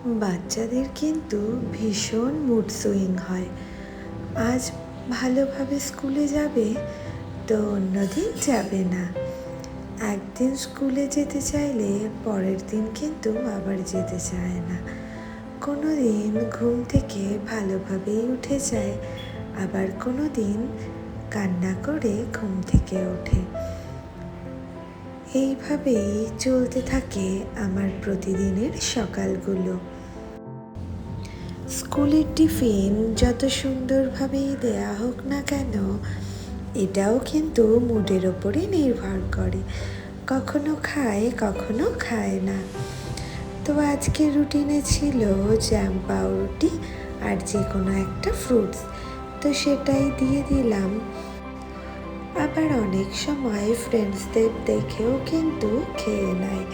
বাচ্চাদের কিন্তু ভীষণ মুড সুইং হয়। আজ ভালোভাবে স্কুলে যাবে তো অন্যদিন যাবে না। একদিন স্কুলে যেতে চাইলে পরের দিন কিন্তু আবার যেতে চায় না। কোনো দিন ঘুম থেকে ভালোভাবেই উঠে যায়, আবার কোনো দিন কান্না করে ঘুম থেকে ওঠে। এইভাবেই চলতে থাকে আমার প্রতিদিনের সকালগুলো। স্কুলের টিফিন যত সুন্দরভাবেই দেয়া হোক না কেন, এটাও কিন্তু মুডের ওপরে নির্ভর করে। কখনো খায়, কখনো খায় না। তো আজকের রুটিনে ছিল জ্যাম পাউরুটি আর যে কোনো একটা ফ্রুটস, তো সেটাই দিয়ে দিলাম। আবার অনেক সময় ফ্রেন্ডসদের দেখেও কিন্তু খেয়ে নেয়।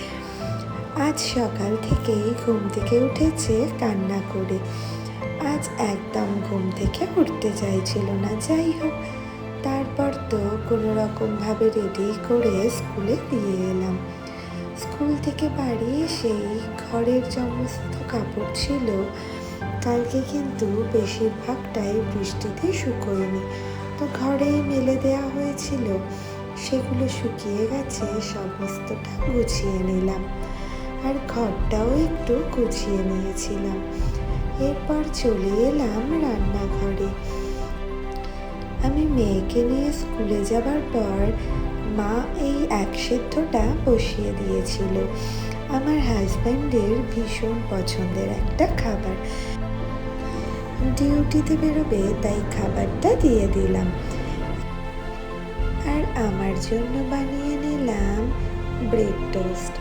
আজ সকাল থেকেই ঘুম থেকে উঠেছে কান্না করে। আজ একদম ঘুম থেকে উঠতে চাইছিল না। যাই হোক, তারপর তো কোনো রকমভাবে রেডি করে স্কুলে দিয়ে এলাম। স্কুল থেকে বাড়ি এসেই ঘরের সমস্ত কাপড় ছিল, কালকে কিন্তু বেশিরভাগটাই বৃষ্টিতে শুকোয়নি, তো ঘরেই মেলে দেওয়া হয়েছিল। সেগুলো শুকিয়ে গেছে, সমস্তটা গুছিয়ে নিলাম। আর ঘরটাও একটু গুছিয়ে নিয়েছিলাম। এরপর চলে এলাম রান্নাঘরে। আমি মেয়েকে নিয়ে স্কুলে যাবার পর মা এই এক সেদ্ধটা বসিয়ে দিয়েছিল। আমার হাজব্যান্ডের ভীষণ পছন্দের একটা খাবার। ডিউটিতে বেরোবে, তাই খাবারটা দিয়ে দিলাম। আর আমার জন্য বানিয়ে নিলাম ব্রেড টোস্ট।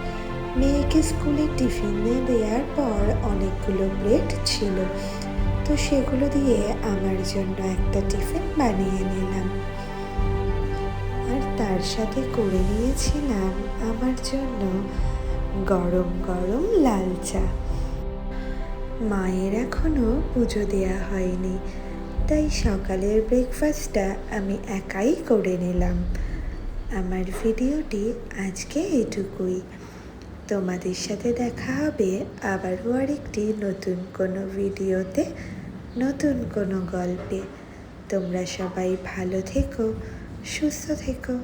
মেয়েকে স্কুলে টিফিনে দেওয়ার পর অনেকগুলো ব্রেড ছিল, তো সেগুলো দিয়ে আমার জন্য একটা টিফিন বানিয়ে নিলাম। আর তার সাথে করে নিয়েছিলাম আমার জন্য গরম গরম লাল চা। মায়ের এখনো পুজো দেওয়া হয়নি, তাই সকালের ব্রেকফাস্টটা আমি একাই করে নিলাম। আমার ভিডিওটি আজকে এটুকুই। তোমাদের সাথে দেখা হবে আবারও আরেকটি নতুন কোনো ভিডিওতে, নতুন কোনো গল্পে। তোমরা সবাই ভালো থেকো, সুস্থ থেকো।